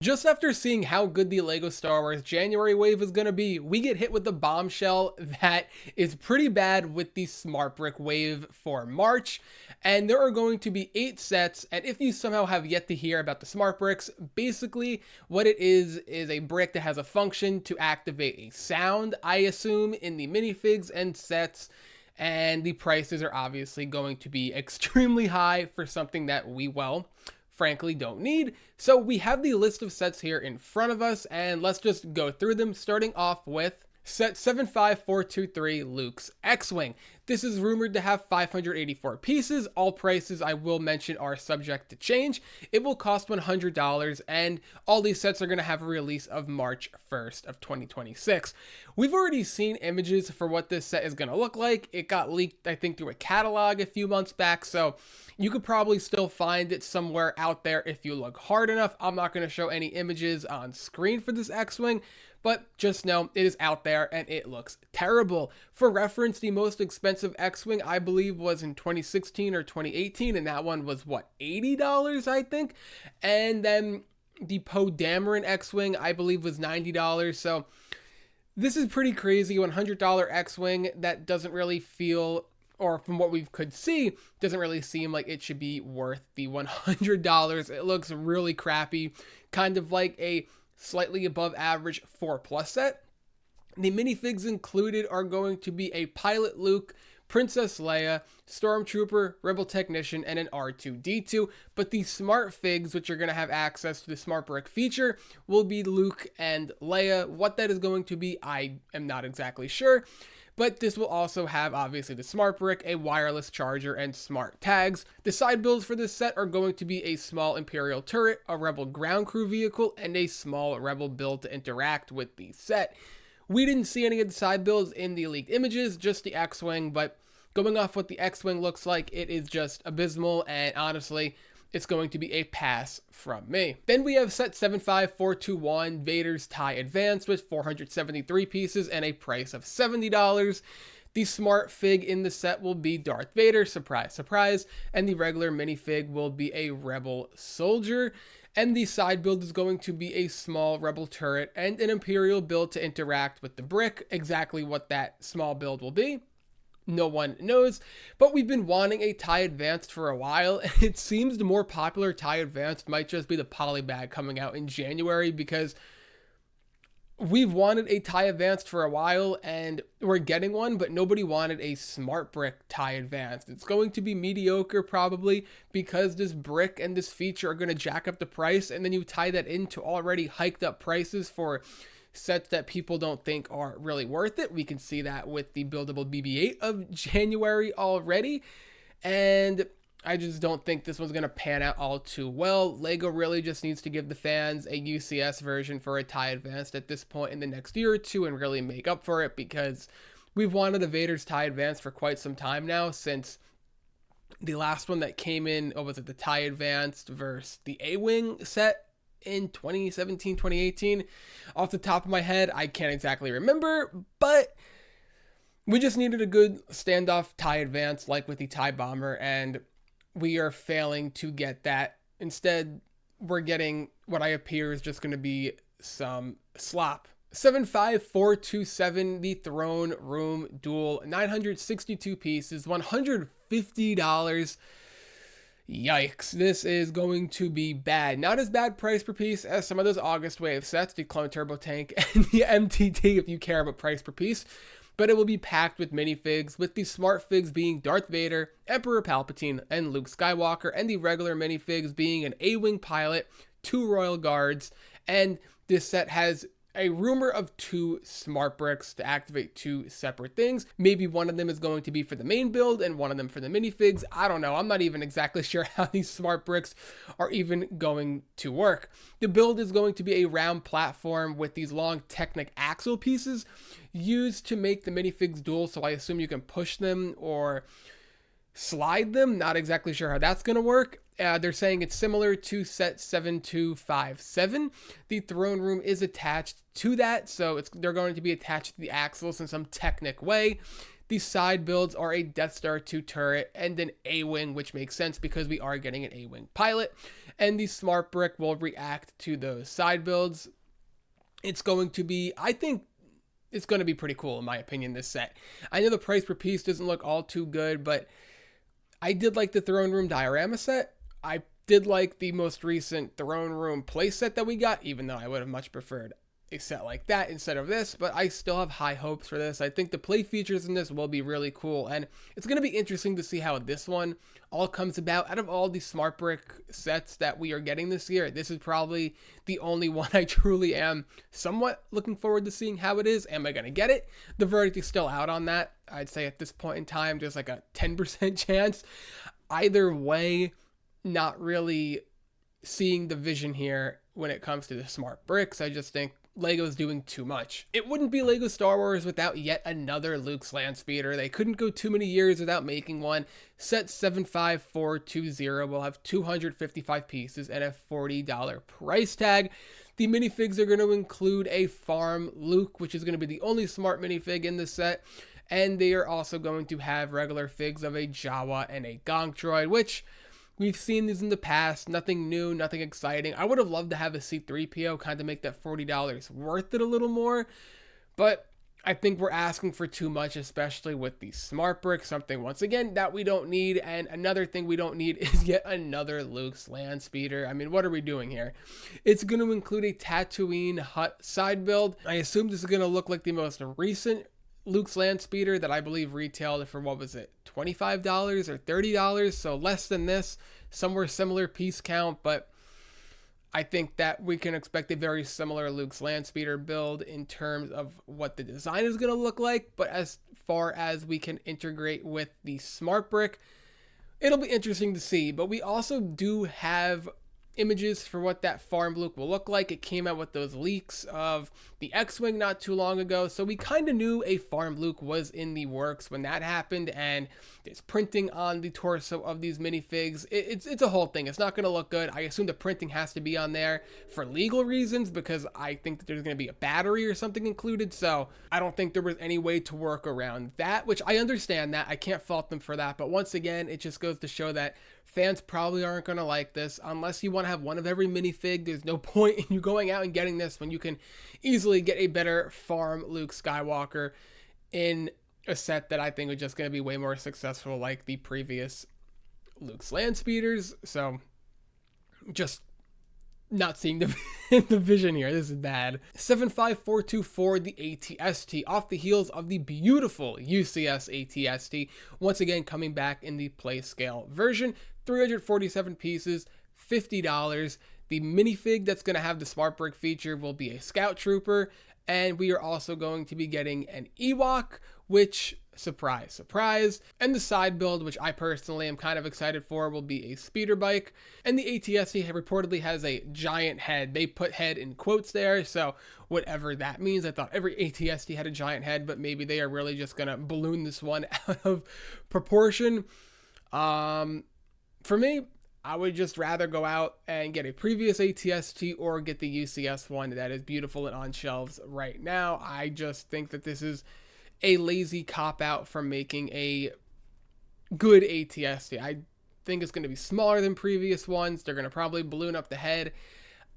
Just after seeing how good the LEGO Star Wars January wave is going to be, we get hit with the bombshell that is pretty bad with the Smart Brick wave for March. And there are going to be 8 sets, and if you somehow have yet to hear about the Smart Bricks, basically what it is a brick that has a function to activate a sound, I assume, in the minifigs and sets. And the prices are obviously going to be extremely high for something that we, well, frankly don't need. So we have the list of sets here in front of us, and let's just go through them, starting off with set 75423, Luke's X-Wing. This is rumored to have 584 pieces. All prices, I will mention, are subject to change. It will cost $100, and all these sets are going to have a release of March 1st of 2026. We've already seen images for what this set is going to look like. It got leaked, I think, through a catalog a few months back, so you could probably still find it somewhere out there if you look hard enough. I'm not going to show any images on screen for this X-Wing, but just know it is out there and it looks terrible. For reference, the most expensive X-Wing I believe was in 2016 or 2018, and that one was what, $80 I think? And then the Poe Dameron X-Wing I believe was $90. So this is pretty crazy. $100 X-Wing that doesn't really feel, or from what we could see, doesn't really seem like it should be worth the $100. It looks really crappy, kind of like a slightly above average 4+ set. The minifigs included are going to be a Pilot Luke, Princess Leia, Stormtrooper, Rebel Technician, and an R2-D2, but the Smart Figs, which are going to have access to the Smart Brick feature, will be Luke and Leia. What that is going to be, I am not exactly sure, but this will also have, obviously, the Smart Brick, a wireless charger, and smart tags. The side builds for this set are going to be a small Imperial turret, a Rebel ground crew vehicle, and a small Rebel build to interact with the set. We didn't see any of the side builds in the leaked images, just the X-Wing, but going off what the X-Wing looks like, it is just abysmal, and honestly, it's going to be a pass from me. Then we have set 75421, Vader's TIE Advanced, with 473 pieces and a price of $70. The Smart Fig in the set will be Darth Vader, surprise, surprise, and the regular minifig will be a Rebel soldier. And the side build is going to be a small Rebel turret and an Imperial build to interact with the brick. Exactly what that small build will be, no one knows, but we've been wanting a TIE Advanced for a while, and it seems the more popular TIE Advanced might just be the Polybag coming out in January, because we've wanted a TIE Advanced for a while, and we're getting one, but nobody wanted a Smart Brick TIE Advanced. It's going to be mediocre, probably, because this brick and this feature are going to jack up the price, and then you tie that into already hiked up prices for sets that people don't think are really worth it. We can see that with the buildable BB-8 of January already, and I just don't think this one's going to pan out all too well. LEGO really just needs to give the fans a UCS version for a TIE Advanced at this point in the next year or two and really make up for it, because we've wanted a Vader's TIE Advanced for quite some time now, since the last one that came in, was it the TIE Advanced versus the A-Wing set in 2017, 2018. Off the top of my head, I can't exactly remember, but we just needed a good standoff TIE Advance like with the TIE Bomber, and we are failing to get that. Instead, we're getting what I appear is just going to be some slop. 75427, the Throne Room Duel, 962 pieces, $150. Yikes, this is going to be bad. Not as bad price per piece as some of those August wave sets, the Clone Turbo Tank and the MTT, if you care about price per piece, but it will be packed with minifigs, with the Smart Figs being Darth Vader, Emperor Palpatine, and Luke Skywalker, and the regular minifigs being an A-Wing pilot, 2 Royal Guards, and this set has a rumor of 2 Smart Bricks to activate 2 separate things. Maybe one of them is going to be for the main build and one of them for the minifigs. I don't know. I'm not even exactly sure how these Smart Bricks are even going to work. The build is going to be a round platform with these long Technic axle pieces used to make the minifigs dual, so I assume you can push them or slide them. Not exactly sure how that's going to work. They're saying it's similar to set 7257. The throne room is attached to that, so they're going to be attached to the axles in some Technic way. These side builds are a Death Star 2 turret and an A-Wing, which makes sense because we are getting an A-Wing pilot. And the Smart Brick will react to those side builds. It's going to be, I think, it's going to be pretty cool in my opinion, this set. I know the price per piece doesn't look all too good, but I did like the Throne Room diorama set. I did like the most recent Throne Room playset that we got, even though I would have much preferred a set like that instead of this, but I still have high hopes for this. I think the play features in this will be really cool, and it's going to be interesting to see how this one all comes about. Out of all the Smart Brick sets that we are getting this year, this is probably the only one I truly am somewhat looking forward to seeing how it is. Am I going to get it? The verdict is still out on that. I'd say at this point in time, there's like a 10% chance. Either way, not really seeing the vision here when it comes to the Smart Bricks. I just think Lego's doing too much. It wouldn't be Lego Star Wars without yet another Luke's Landspeeder. They couldn't go too many years without making one. Set 75420 will have 255 pieces and a $40 price tag. The minifigs are going to include a Farm Luke, which is going to be the only smart minifig in the set. And they are also going to have regular figs of a Jawa and a Gonk Droid, which we've seen these in the past. Nothing new, nothing exciting. I would have loved to have a C3PO, kind of make that $40 worth it a little more. But I think we're asking for too much, especially with the Smart Brick, something once again that we don't need. And another thing we don't need is yet another Luke's Landspeeder. I mean, what are we doing here? It's going to include a Tatooine hut side build. I assume this is going to look like the most recent Luke's Landspeeder that I believe retailed for, what was it, $25 or $30, so less than this, somewhere similar piece count, but I think that we can expect a very similar Luke's Landspeeder build in terms of what the design is going to look like. But as far as we can integrate with the Smart Brick, it'll be interesting to see. But we also do have images for what that Farm Luke will look like. It came out with those leaks of the X-Wing not too long ago, so we kind of knew a Farm Luke was in the works when that happened, and there's printing on the torso of these minifigs. It's a whole thing. It's not going to look good. I assume the printing has to be on there for legal reasons, because I think that there's going to be a battery or something included, so I don't think there was any way to work around that, which I understand that. I can't fault them for that, but once again, it just goes to show that fans probably aren't going to like this. Unless you want to have one of every minifig, there's no point in you going out and getting this when you can easily get a better Farm Luke Skywalker in a set that I think is just going to be way more successful like the previous Luke's Landspeeders. So just not seeing the vision here. This is bad. 75424, the ATST, off the heels of the beautiful UCS ATST, once again coming back in the play scale version. 347 pieces, $50. The minifig that's going to have the Smart Brick feature will be a Scout Trooper, and we are also going to be getting an Ewok, which, surprise, surprise. And the side build, which I personally am kind of excited for, will be a speeder bike. And the ATST reportedly has a giant head. They put head in quotes there, so whatever that means. I thought every ATST had a giant head, but maybe they are really just going to balloon this one out of proportion. For me, I would just rather go out and get a previous ATST or get the UCS one that is beautiful and on shelves right now. I just think that this is a lazy cop-out from making a good ATST. I think it's going to be smaller than previous ones. They're going to probably balloon up the head.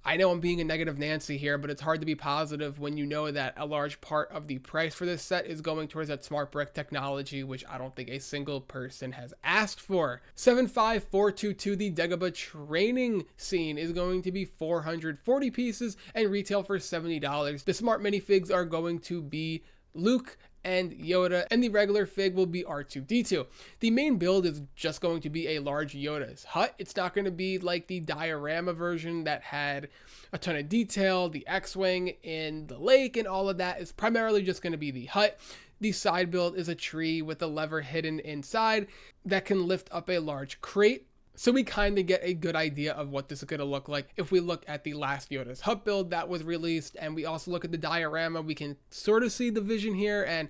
I know I'm being a negative Nancy here, but it's hard to be positive when you know that a large part of the price for this set is going towards that Smart Brick technology, which I don't think a single person has asked for. 75422, the Dagobah Training scene, is going to be 440 pieces and retail for $70. The Smart Minifigs are going to be Luke and Yoda, and the regular fig will be R2-D2. The main build is just going to be a large Yoda's hut. It's not going to be like the diorama version that had a ton of detail, the X-Wing in the lake, and all of that. Is primarily just going to be the hut. The side build is a tree with a lever hidden inside that can lift up a large crate. So we kind of get a good idea of what this is going to look like if we look at the last Yoda's hut build that was released, and we also look at the diorama. We can sort of see the vision here, and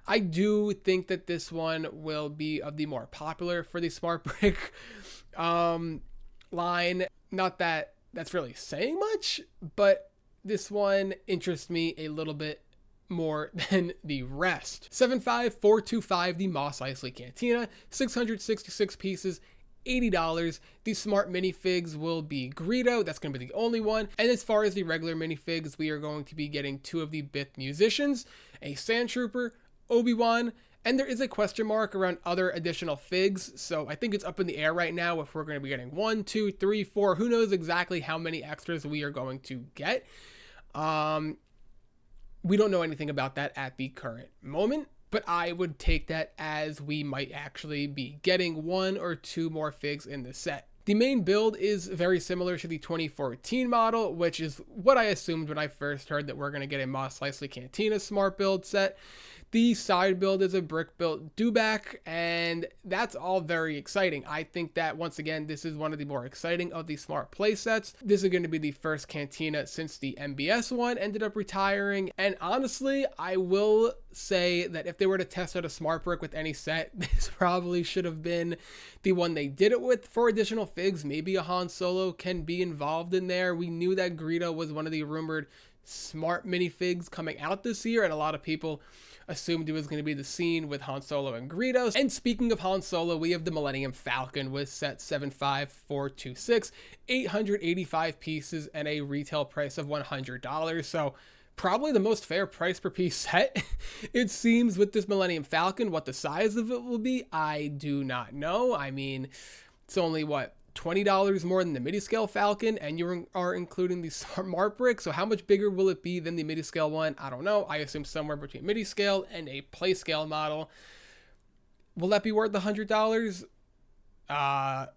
I do think that this one will be of the more popular for the Smart Brick line. Not that that's really saying much, but this one interests me a little bit more than the rest. 75425, the Mos Eisley Cantina, 666 pieces, $80. The smart minifigs will be Greedo. That's going to be the only one. And as far as the regular minifigs, we are going to be getting 2 of the Bith musicians, a Sand Trooper, Obi-Wan, and there is a question mark around other additional figs. So I think it's up in the air right now if we're going to be getting 1, 2, 3, 4. Who knows exactly how many extras we are going to get. We don't know anything about that at the current moment, but I would take that as we might actually be getting 1 or 2 more figs in the set. The main build is very similar to the 2014 model, which is what I assumed when I first heard that we're going to get a Mos Eisley Cantina smart build set. The side build is a brick-built dewback, and that's all very exciting. I think that, once again, this is one of the more exciting of the smart play sets. This is going to be the first Cantina since the MBS one ended up retiring, and honestly, I will say that if they were to test out a smart brick with any set, this probably should have been the one they did it with. For additional figs, maybe a Han Solo can be involved in there. We knew that Greedo was one of the rumored smart minifigs coming out this year, and a lot of people assumed it was going to be the scene with Han Solo and Greedo. And speaking of Han Solo, we have the Millennium Falcon with set 75426, 885 pieces and a retail price of $100. So probably the most fair price per piece set, it seems, with this Millennium Falcon. What the size of it will be, I do not know. I mean, it's only, what, $20 more than the midi-scale Falcon, and you are including the smart brick, so how much bigger will it be than the midi-scale one? I don't know. I assume somewhere between midi-scale and a play-scale model. Will that be worth the $100?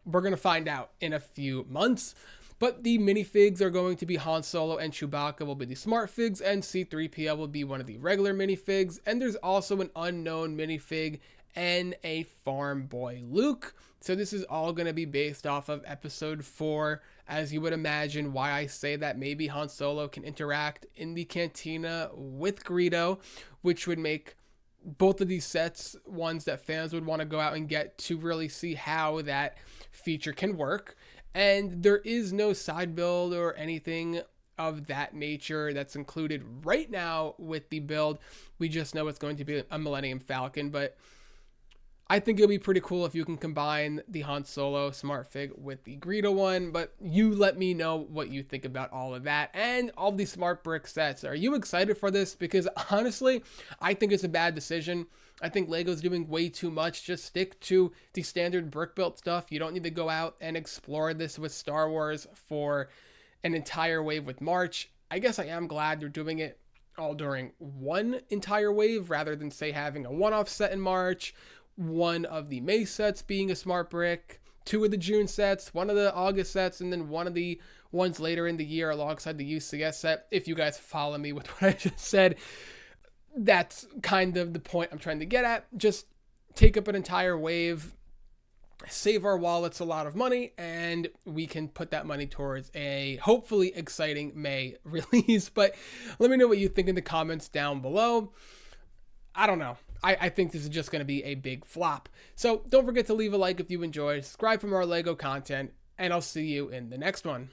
We're going to find out in a few months. But the minifigs are going to be Han Solo and Chewbacca will be the smart figs, and C-3PO will be one of the regular minifigs, and there's also an unknown minifig and a farm boy Luke. So this is all going to be based off of episode 4, as you would imagine. Why I say that maybe Han Solo can interact in the Cantina with Greedo, which would make both of these sets ones that fans would want to go out and get to really see how that feature can work. And there is no side build or anything of that nature that's included right now with the build. We just know it's going to be a Millennium Falcon, but I think it'll be pretty cool if you can combine the Han Solo smart fig with the Greedo one, but you let me know what you think about all of that and all the smart brick sets. Are you excited for this? Because honestly, I think it's a bad decision. I think Lego's doing way too much. Just stick to the standard brick built stuff. You don't need to go out and explore this with Star Wars for an entire wave with March. I guess I am glad they're doing it all during one entire wave rather than, say, having a one-off set in March, one of the May sets being a smart brick, 2 of the June sets, 1 of the August sets, and then 1 of the ones later in the year alongside the UCS set. If you guys follow me with what I just said, that's kind of the point I'm trying to get at. Just take up an entire wave, save our wallets a lot of money, and we can put that money towards a hopefully exciting May release. But let me know what you think in the comments down below. I don't know. I think this is just going to be a big flop. So don't forget to leave a like if you enjoyed, subscribe for more Lego content, and I'll see you in the next one.